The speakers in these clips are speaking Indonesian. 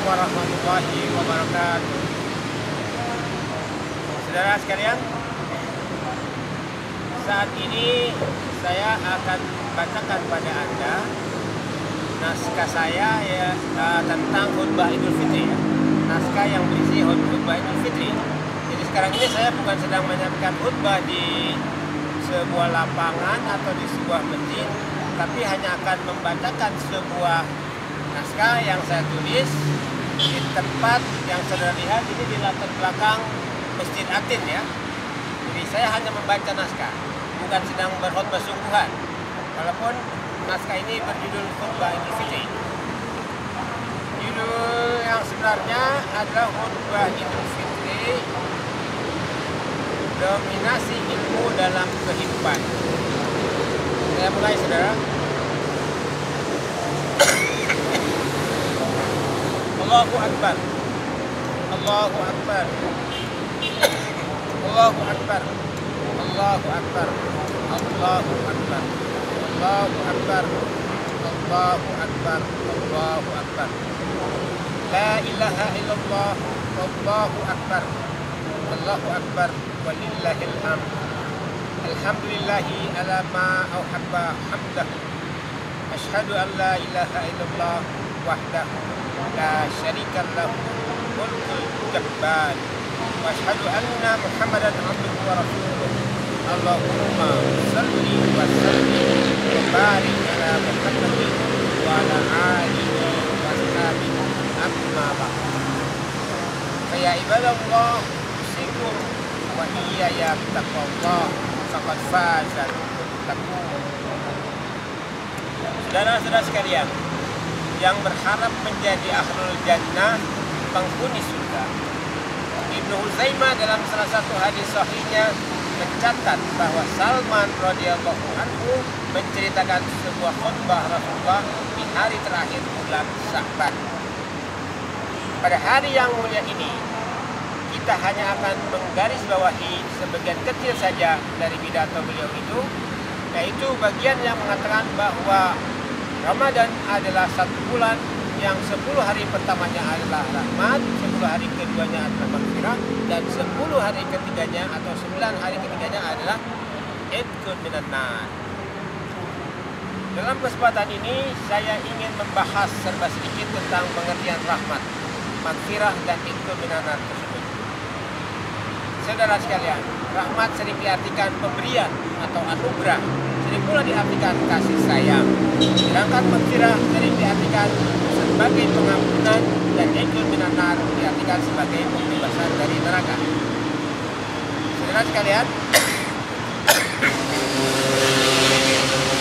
warahmatullahi wabarakatuh. Saudara sekalian, saat ini saya akan bacakan pada Anda naskah saya tentang khutbah Idul Fitri, naskah yang berisi khutbah Idul Fitri. Jadi sekarang ini saya bukan sedang menyampaikan khutbah di sebuah lapangan atau di sebuah masjid, tapi hanya akan membacakan sebuah naskah yang saya tulis di tempat yang saudara lihat ini di latar belakang Masjid Atin ya. Jadi saya hanya membaca naskah, bukan sedang berkhutbah sungguhan. Walaupun naskah ini berjudul khutbah Idul Fitri. Judul yang sebenarnya adalah khutbah Idul Fitri, dominasi ilmu dalam kehidupan. Saya mulai, saudara. Allahu Akbar, Allahu Akbar, Allahu Akbar, Allahu Akbar, Allahu Akbar, Allahu Akbar, Allahu Akbar, Allahu Akbar. La ilaha illallah, Allahu Akbar, Allahu Akbar, walillahil hamd. Alhamdulillahi ala ma auhabba hamdahu. Ashhadu an la ilaha illallah wahdahu la syarika lahu mulkul jabbar wa ashhadu anna Muhammadan abduhu wa rasuluh. Allahumma salli wa sallim wa barik ala Muhammadin wa ala alihi wa sahbihi amma ba'd. Ya ibadallah, usikum wa iyaya bittaqwallah faqad fazal muttaqun. Saudara-saudara sekalian yang berharap menjadi ahlul jannah, penghuni surga, Ibnu Huzaimah dalam salah satu hadis sahihnya mencatat bahwa Salman radhiyallahu anhu menceritakan sebuah khutbah Rasulullah di hari terakhir bulan Sya'ban. Pada hari yang mulia ini, kita hanya akan menggarisbawahi sebagian kecil saja dari pidato beliau itu, yaitu bagian yang mengatakan bahwa Ramadan adalah satu bulan yang 10 hari pertamanya adalah rahmat, 10 hari keduanya adalah maghfirah, dan 10 hari ketiganya atau 9 hari ketiganya adalah idqun minan nar. Dalam kesempatan ini saya ingin membahas serba sedikit tentang pengertian rahmat, maghfirah, dan idqun minan nar tersebut. Saudara sekalian, rahmat sering diartikan pemberian atau anugerah, sering pula diartikan kasih sayang. Sedangkan maghfirah sering diartikan sebagai pengampunan, dan idqun minan nar diartikan sebagai pembebasan dari neraka. Saudara sekalian,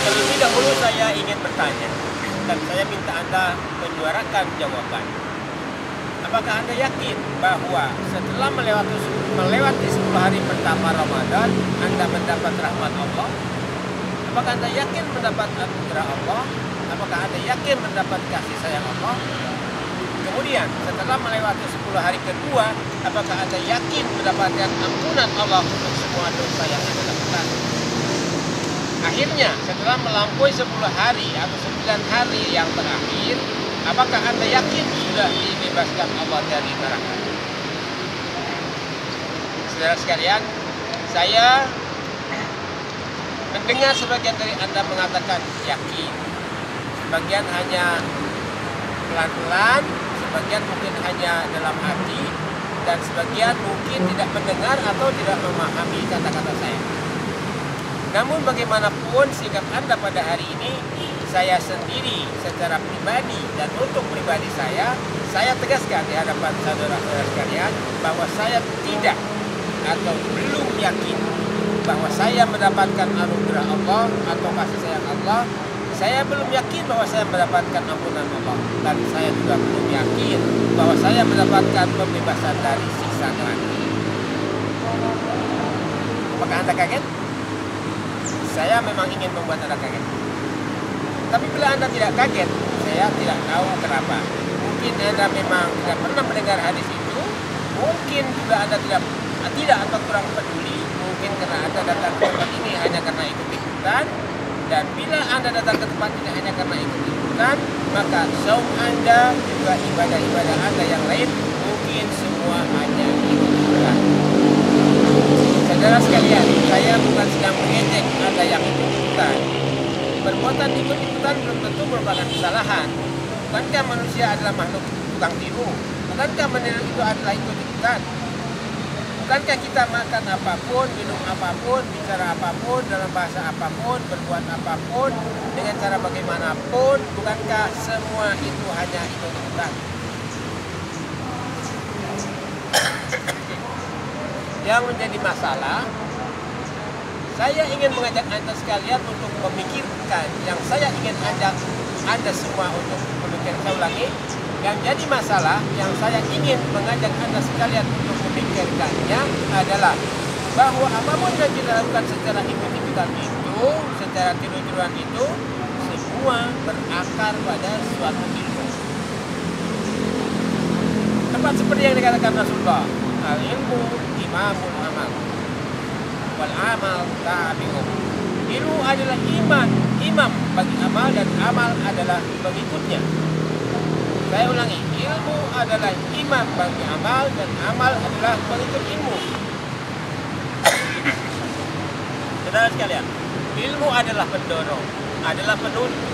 terlebih dahulu saya ingin bertanya, dan saya minta Anda menyuarakan jawaban. Apakah Anda yakin bahwa setelah melewati 10 hari pertama Ramadan, Anda mendapat rahmat Allah? Apakah Anda yakin mendapat anugerah Allah? Apakah Anda yakin mendapat kasih sayang Allah? Kemudian setelah melewati 10 hari kedua, apakah Anda yakin mendapatkan ampunan Allah untuk semua dosa yang Anda lakukan? Akhirnya setelah melampaui 10 hari atau 9 hari yang terakhir, apakah Anda yakin sudah dibebaskan Allah dari neraka? Saudara sekalian, saya mendengar sebagian dari Anda mengatakan yakin, sebagian hanya pelan-pelan, sebagian mungkin hanya dalam hati, dan sebagian mungkin tidak mendengar atau tidak memahami kata-kata saya. Namun bagaimanapun sikap Anda pada hari ini, saya sendiri secara pribadi dan untuk pribadi saya tegaskan di hadapan saudara-saudara sekalian bahwa saya tidak atau belum yakin bahwa saya mendapatkan anugerah Allah atau kasih sayang Allah. Saya belum yakin bahwa saya mendapatkan ampunan Allah, dan saya juga belum yakin bahwa saya mendapatkan pembebasan dari siksa neraka. Apakah Anda kaget? Saya memang ingin membuat Anda kaget. Tapi bila Anda tidak kaget, saya tidak tahu kenapa. Mungkin Anda memang tidak pernah mendengar hadis itu, mungkin juga Anda tidak atau kurang peduli, mungkin karena Anda datang ke tempat ini hanya karena ikut-ikutan, dan bila Anda datang ke tempat ini hanya karena ikut-ikutan, maka saum Anda juga ibadah-ibadah Anda yang lain mungkin semua hanya ikut-ikutan. Saudara sekalian, saya bukan sedang mengejek Anda yang ikut-ikutan. Perbuatan ikut-ikutan belum tentu merupakan kesalahan. Bukankah manusia adalah makhluk tukang tiru? Bukankah meniru itu adalah ikut-ikutan? Bukankah kita makan apapun, minum apapun, bicara apapun, dalam bahasa apapun, berbuat apapun, dengan cara bagaimanapun, bukankah semua itu hanya ikut-ikutan? Yang menjadi masalah, saya ingin mengajak Anda sekalian untuk memikirkan, yang saya ingin ajak Anda semua untuk memikirkan. Saya ulangi, yang jadi masalah, yang saya ingin mengajak Anda sekalian untuk memikirkannya adalah bahwa apapun yang kita lakukan secara ikut-ikutan itu, secara tiru-tiruan itu, semua berakar pada suatu ilmu. Tepat seperti yang dikatakan Rasulullah, al-ilmu imamul amal, wal amal tabi'un. Ilmu adalah imam bagi amal, dan amal adalah pengikutnya. Saya ulangi, ilmu adalah imam bagi amal, dan amal adalah pengikut ilmu. Saudara sekalian, ilmu adalah pendorong, adalah penuntut,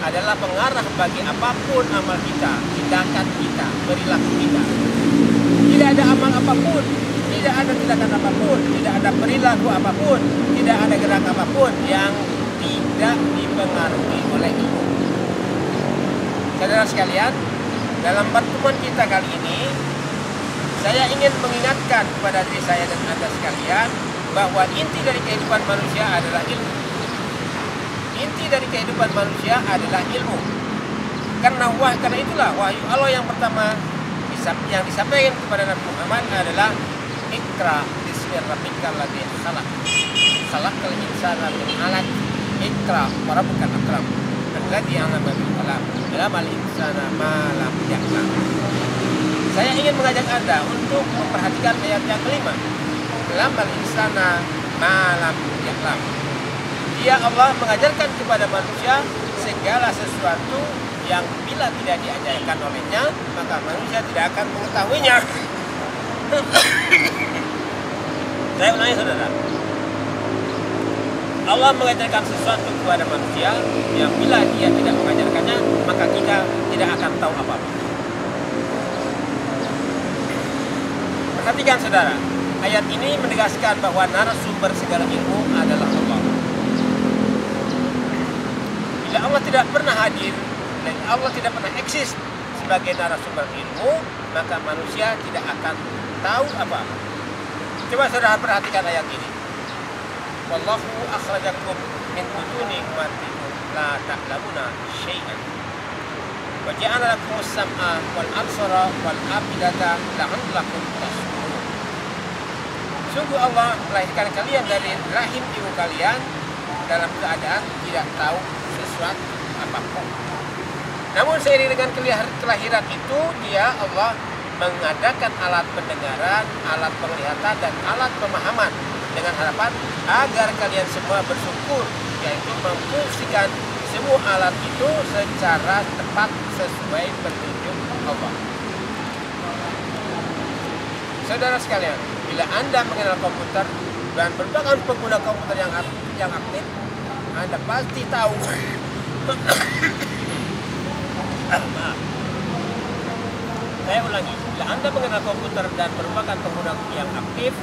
adalah pengarah bagi apapun amal kita, tindakan kita, perilaku kita. Tidak ada amal apapun, tidak ada tindakan apapun, tidak ada perilaku apapun, tidak ada gerak apapun yang tidak dipengaruhi oleh ilmu. Saudara sekalian, dalam pertemuan kita kali ini, saya ingin mengingatkan kepada diri saya dan Anda sekalian bahwa inti dari kehidupan manusia adalah ilmu. Inti dari kehidupan manusia adalah ilmu. Karena itulah wahyu Allah yang pertama yang disampaikan kepada Nabi Muhammad adalah Iqra bismi rabbikal ladzi khalaq. Khalaqal insana min 'alaq. Iqra wa rabbukal akram. Alladzi 'allama bil qalam. 'Allamal insana ma lam ya'lam. Saya ingin mengajak Anda untuk memperhatikan ayat yang kelima. 'Allamal insana ma lam ya'lam. Dia Allah mengajarkan kepada manusia segala sesuatu yang bila tidak diajarkan olehnya, maka manusia tidak akan mengetahuinya. Saya ulangi saudara, Allah mengajarkan sesuatu kepada manusia yang bila dia tidak mengajarkannya, maka kita tidak akan tahu apa-apa. Perhatikan saudara, ayat ini menegaskan bahwa narasumber segala ilmu adalah Allah. Bila Allah tidak pernah hadir, dan Allah tidak pernah eksis sebagai narasumber ilmu, maka manusia tidak akan tahu apa-apa. Coba saudara perhatikan ayat ini. Wallahu akhrajakum min butuni ummatikum la ta'lamuna syai'an. Wa ja'ala lakumus sam'a wal absara wal afidata la'allakum tashkurun. Sungguh Allah melahirkan kalian dari rahim ibu kalian dalam keadaan tidak tahu sesuatu apapun. Namun seiring dengan kelahiran itu, dia Allah mengadakan alat pendengaran, alat penglihatan, dan alat pemahaman dengan harapan agar kalian semua bersyukur, yaitu memfungsikan semua alat itu secara tepat sesuai petunjuk Allah. Saudara sekalian, bila Anda mengenal komputer dan merupakan pengguna komputer yang aktif, Anda pasti tahu. Maaf. Saya ulangi, bila Anda mengenal komputer dan merupakan pengguna yang aktif,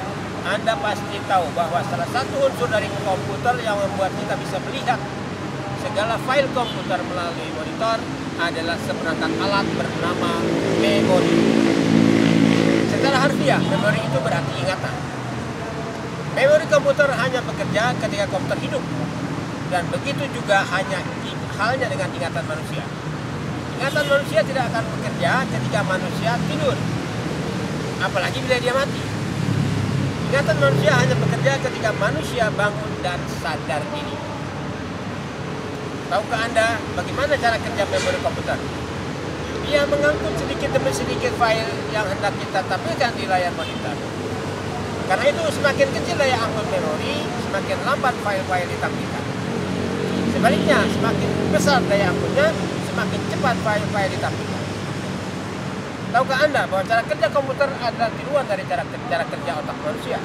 Anda pasti tahu bahwa salah satu unsur dari komputer yang membuat kita bisa melihat segala file komputer melalui monitor adalah seperangkat alat bernama memori. Secara harfiah, memori itu berarti ingatan. Memori komputer hanya bekerja ketika komputer hidup, dan begitu juga halnya dengan ingatan manusia. Ingatan manusia tidak akan bekerja ketika manusia tidur, apalagi bila dia mati. Ingatan manusia hanya bekerja ketika manusia bangun dan sadar diri. Tahukah Anda bagaimana cara kerja memori komputer? Dia mengangkut sedikit demi sedikit file yang hendak kita tampilkan di layar monitor. Karena itu semakin kecil daya angkut memori, semakin lambat file-file ditampilkan. Sebaliknya, semakin besar daya angkutnya, semakin cepat file-file ditampilkan. Tahukah Anda bahwa cara kerja komputer adalah di luar dari cara kerja otak manusia?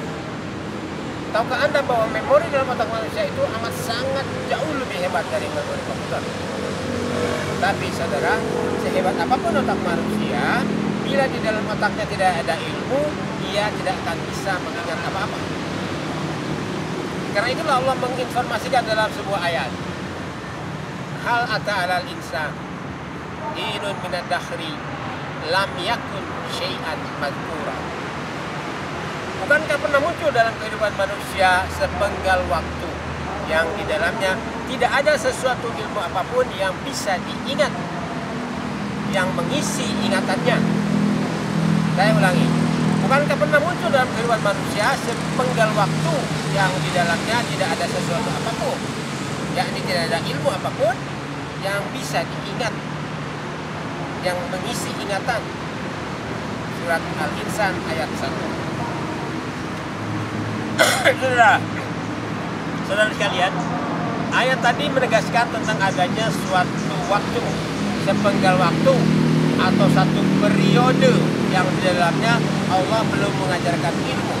Tahukah Anda bahwa memori dalam otak manusia itu amat sangat jauh lebih hebat dari memori komputer? Tapi saudara, sehebat apapun otak manusia, bila di dalam otaknya tidak ada ilmu, ia tidak akan bisa mengingat apa-apa. Karena itulah Allah menginformasikan dalam sebuah ayat. Hal ata alal insan hinun minad dakhri lam yakun syai'an madhkura. Bukankah pernah muncul dalam kehidupan manusia sepenggal waktu yang di dalamnya tidak ada sesuatu ilmu apapun yang bisa diingat, yang mengisi ingatannya? Saya ulangi, bukankah pernah muncul dalam kehidupan manusia sepenggal waktu yang di dalamnya tidak ada sesuatu apapun, yakni tidak ada ilmu apapun yang bisa diingat, yang mengisi ingatan? Surat Al-Insan ayat 1. Saudara sekalian, ayat tadi menegaskan tentang adanya suatu waktu, sepenggal waktu atau satu periode yang di dalamnya Allah belum mengajarkan ilmu,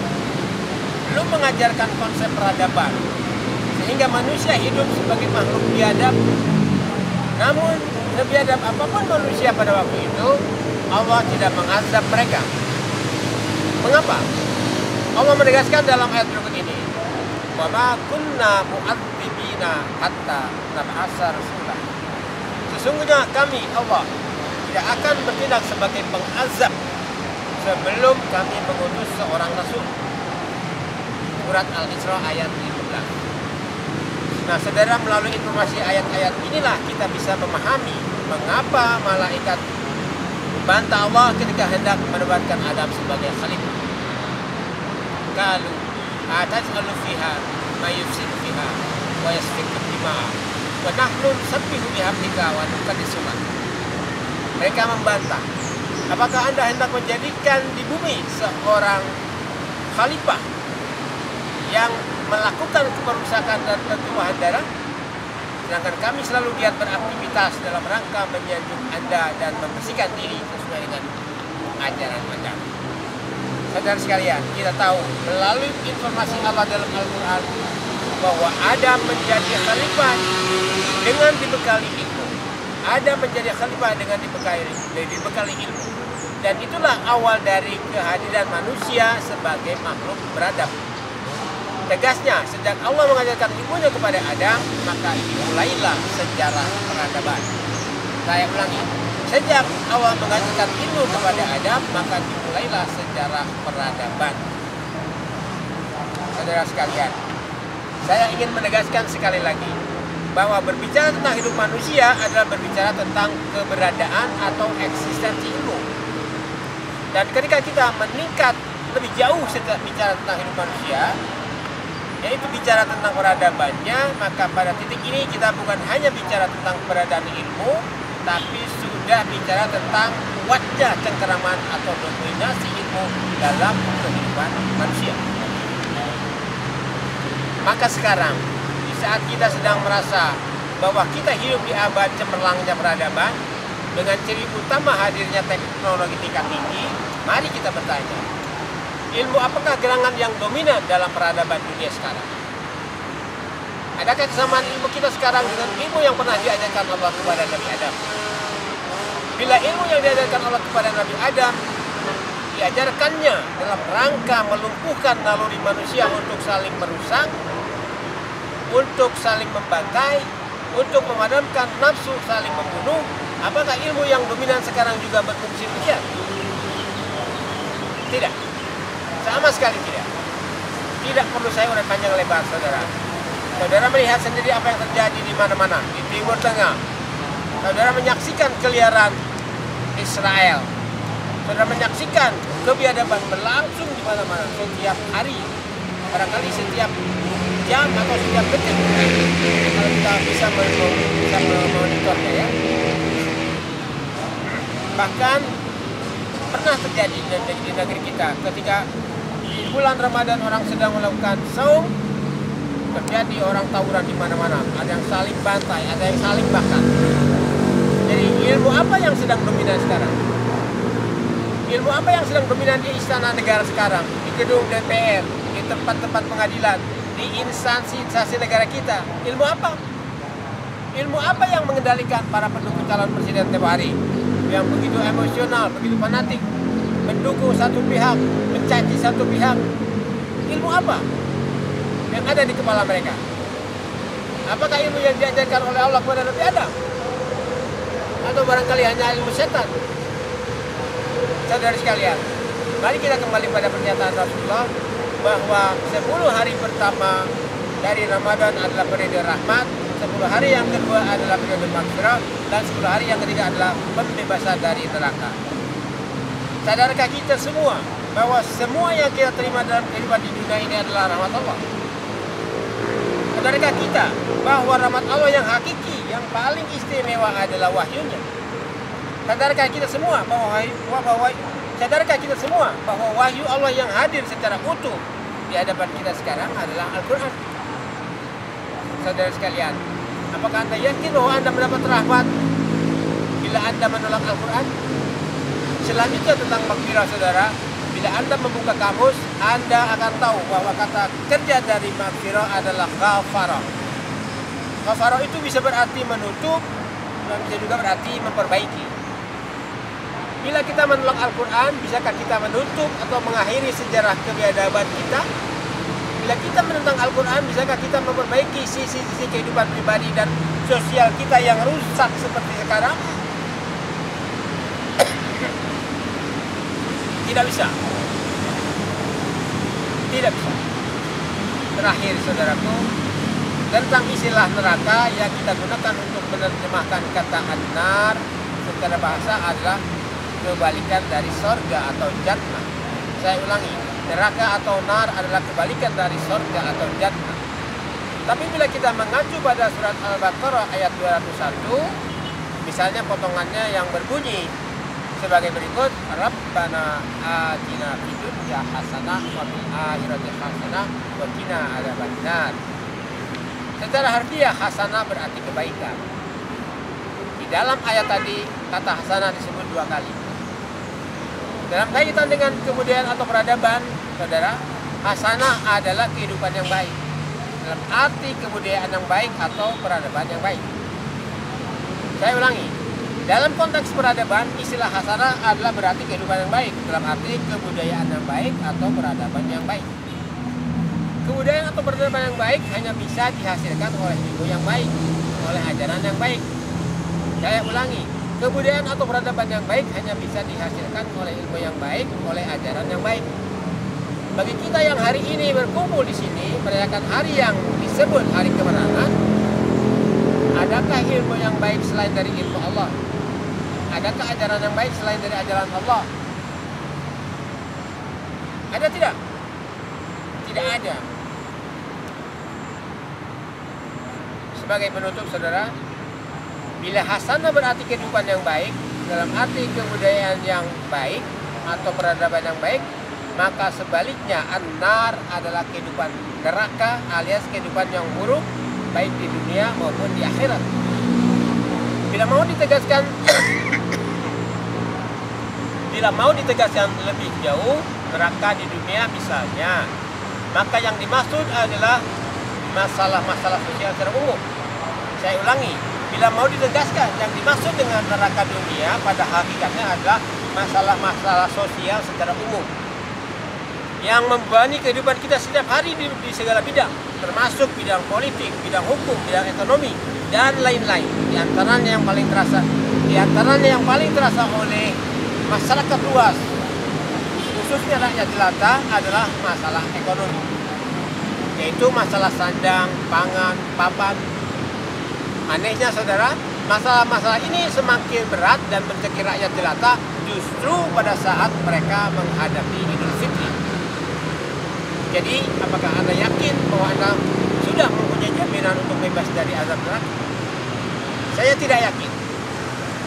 belum mengajarkan konsep peradaban, sehingga manusia hidup sebagai makhluk biadab. Namun sebiadab apapun manusia pada waktu itu, Allah tidak mengazab mereka. Mengapa? Allah menegaskan dalam ayat berikut ini, wa ma kunna mu'adzibina hatta nab'atsa rasulah. Sesungguhnya kami Allah tidak akan bertindak sebagai pengazab sebelum kami mengutus seorang rasul. Surat Al-Isra ayat 15. Nah, saudara, melalui informasi ayat-ayat inilah kita bisa memahami mengapa malaikat bantah Allah ketika hendak menobatkan Adam sebagai khalifah. Qalu ataj'alu fiha may yufsidu fiha wa yasfiku dima'a wa nahnu nusabbihu bihamdika wa nuqaddisu lak. Mereka membantah, apakah Anda hendak menjadikan di bumi seorang khalifah yang melakukan kemerusakan dan pertumpahan darah, sedangkan kami selalu giat beraktivitas dalam rangka menyanjung Anda dan membersihkan diri sesuai dengan ajaran Anda. Saudara sekalian, kita tahu melalui informasi Allah dalam Al-Quran bahwa Adam menjadi khalifah dengan dibekali ilmu. Adam menjadi khalifah dengan dibekali ilmu. Dan itulah awal dari kehadiran manusia sebagai makhluk beradab. Tegasnya, sejak Allah mengajarkan ilmunya kepada Adam, maka dimulailah sejarah peradaban. Saya ulangi, sejak Allah mengajarkan ilmu kepada Adam, maka dimulailah sejarah peradaban. Saudara sekalian, saya ingin menegaskan sekali lagi bahwa berbicara tentang hidup manusia adalah berbicara tentang keberadaan atau eksistensi ilmu. Dan ketika kita meningkat lebih jauh setelah bicara tentang hidup manusia, yaitu bicara tentang peradabannya, maka pada titik ini kita bukan hanya bicara tentang keberadaan ilmu, tapi sudah bicara tentang kuatnya cengkeraman atau dominasi ilmu dalam kehidupan manusia. Maka sekarang, di saat kita sedang merasa bahwa kita hidup di abad cemerlangnya peradaban, dengan ciri utama hadirnya teknologi tingkat tinggi, mari kita bertanya, ilmu apakah gerangan yang dominan dalam peradaban dunia sekarang? Adakah kesamaan ilmu kita sekarang dengan ilmu yang pernah diajarkan Allah kepada Nabi Adam? Bila ilmu yang diajarkan Allah kepada Nabi Adam diajarkannya dalam rangka melumpuhkan naluri manusia untuk saling merusak, untuk saling membantai, untuk memadamkan nafsu saling membunuh, apakah ilmu yang dominan sekarang juga berfungsi demikian? Tidak. Sama sekali tidak. Tidak perlu saya uraikan panjang lebar, saudara. Saudara melihat sendiri apa yang terjadi di mana-mana, di Timur Tengah. Saudara menyaksikan keliaran Israel. Saudara menyaksikan kebiadaban berlangsung di mana-mana setiap hari, barangkali setiap jam atau setiap detik. Kalau kita bisa memonitornya, ya. Bahkan pernah terjadi di negeri kita ketika di bulan Ramadan orang sedang melakukan saum, terjadi orang tawuran di mana-mana, ada yang saling bantai, ada yang saling bakar. Jadi Ilmu apa yang sedang dominan sekarang? Ilmu apa yang sedang dominan di istana negara sekarang? Di gedung DPR, di tempat-tempat pengadilan, di instansi-instansi negara kita. Ilmu apa? Ilmu apa yang mengendalikan para pendukung calon presiden tempo hari? Yang begitu emosional, begitu fanatik, mendukung satu pihak, mencaci satu pihak. Ilmu apa yang ada di kepala mereka? Apakah ilmu yang diajarkan oleh Allah kepada Nabi Adam? Atau barangkali hanya ilmu setan? Saudara sekalian, mari kita kembali pada pernyataan Rasulullah bahwa 10 hari pertama dari Ramadan adalah periode rahmat, 10 hari yang kedua adalah periode maghfirah, dan 10 hari yang ketiga adalah pembebasan dari neraka. Sadarkah kita semua bahwa semua yang kita terima dalam kehidupan di dunia ini adalah rahmat Allah? Sadarkah kita bahwa rahmat Allah yang hakiki, yang paling istimewa adalah wahyunya? Sadarkah kita semua sadarkah kita semua bahwa wahyu Allah yang hadir secara utuh di hadapan kita sekarang adalah Al-Quran? Saudara sekalian, apakah Anda yakin bahwa Anda mendapat rahmat bila Anda menolak Al-Quran? Selanjutnya tentang maghfirah, saudara. Bila Anda membuka kamus, Anda akan tahu bahwa kata kerja dari maghfirah adalah ghafara. Ghafara itu bisa berarti menutup dan bisa juga berarti memperbaiki. Bila kita menolak Al-Quran, bisakah kita menutup atau mengakhiri sejarah kebiadaban kita? Bila kita menentang Al-Quran, bisakah kita memperbaiki sisi-sisi kehidupan pribadi dan sosial kita yang rusak seperti sekarang? Tidak bisa. Tidak bisa. Terakhir, saudaraku, tentang istilah neraka yang kita gunakan untuk menerjemahkan kata an-nar secara bahasa adalah kebalikan dari sorga atau jannah. Saya ulangi, neraka atau nar adalah kebalikan dari sorga atau jannah. Tapi bila kita mengacu pada surat Al-Baqarah ayat 201, misalnya potongannya yang berbunyi sebagai berikut, Rabbana atina fid dunya hasanah wa fil akhirati hasanah wa qina adzabannar. Secara harfiah hasanah berarti kebaikan. Di dalam ayat tadi kata hasanah disebut 2 kali. Dalam kaitan dengan kebudayaan atau peradaban, saudara, hasanah adalah kehidupan yang baik. Dalam arti kebudayaan yang baik atau peradaban yang baik. Saya ulangi, dalam konteks peradaban, istilah hasanah adalah berarti kehidupan yang baik. Dalam arti kebudayaan yang baik atau peradaban yang baik. Kebudayaan atau peradaban yang baik hanya bisa dihasilkan oleh ilmu yang baik, oleh ajaran yang baik. Saya ulangi, kebudayaan atau peradaban yang baik hanya bisa dihasilkan oleh ilmu yang baik, oleh ajaran yang baik. Bagi kita yang hari ini berkumpul di sini merayakan hari yang disebut hari kemenangan, adakah ilmu yang baik selain dari ilmu Allah? Adakah ajaran yang baik selain dari ajaran Allah? Ada tidak? Tidak ada. Sebagai penutup, saudara, bila hasanah berarti kehidupan yang baik, dalam arti kebudayaan yang baik atau peradaban yang baik, maka sebaliknya an-nar adalah kehidupan neraka alias kehidupan yang buruk baik di dunia maupun di akhirat. Bila mau ditegaskan lebih jauh, neraka di dunia misalnya, maka yang dimaksud adalah masalah-masalah sosial secara umum. Saya ulangi, bila mau ditegaskan yang dimaksud dengan neraka dunia pada hakikatnya adalah masalah-masalah sosial secara umum yang membebani kehidupan kita setiap hari di segala bidang, termasuk bidang politik, bidang hukum, bidang ekonomi, dan lain-lain. Di antaranya yang paling terasa oleh masyarakat luas, khususnya rakyat jelata, adalah masalah ekonomi, yaitu masalah sandang, pangan, papan. Anehnya, saudara, masalah-masalah ini semakin berat dan mencekik rakyat jelata justru pada saat mereka menghadapi Idul Fitri. Jadi, apakah Anda yakin bahwa Anda sudah mempunyai jaminan untuk bebas dari azab neraka? Saya tidak yakin.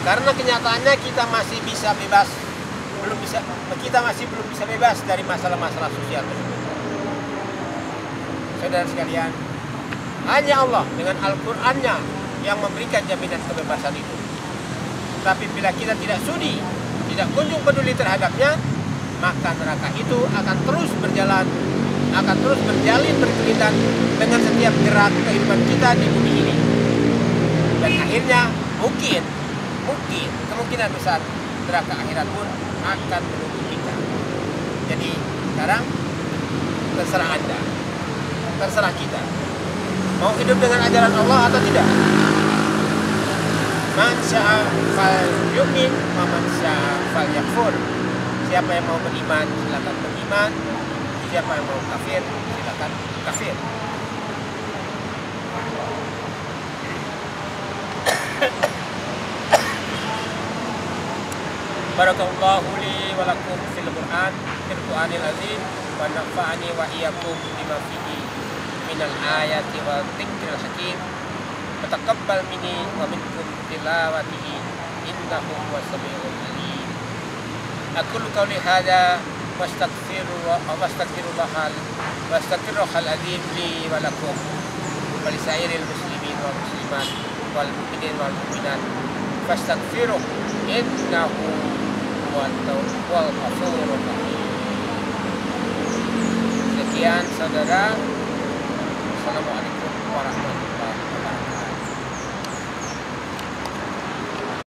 Karena kenyataannya kita masih belum bisa bebas dari masalah-masalah sosial tersebut. Saudara sekalian, hanya Allah dengan Al-Qur'annya yang memberikan jaminan kebebasan itu. Tapi bila kita tidak sudi, tidak kunjung peduli terhadapnya, maka neraka itu akan terus berjalan, akan terus berjalin berkelindan dengan setiap gerak kehidupan kita di bumi ini. Dan akhirnya mungkin kemungkinan besar neraka akhirat pun akan menunggu kita. Jadi sekarang terserah Anda, terserah kita, mau hidup dengan ajaran Allah atau tidak. Man syaa fal yu'min wa man syaa fal yakfur. Siapa yang mau beriman silakan beriman, siapa yang mau kafir silakan kafir. Barakallahu li wa lakum fil Qur'anil azim wa nafa'ani wa iyyakum bima fihi minal ayati wa dzikril hakim. Taqabbal minni wa minkum tilawatihi innahu huwas samiul alim. Aqulu qawli hadza wastaghfirullahal azim li wa lakum wa lisairil muslimin wal muslimat wal mu'minin wal mu'minat fastaghfiruh innahu huwal ghafurur rahim. Sekian saudara. Assalamualaikum warahmatullahi wabarakatuh.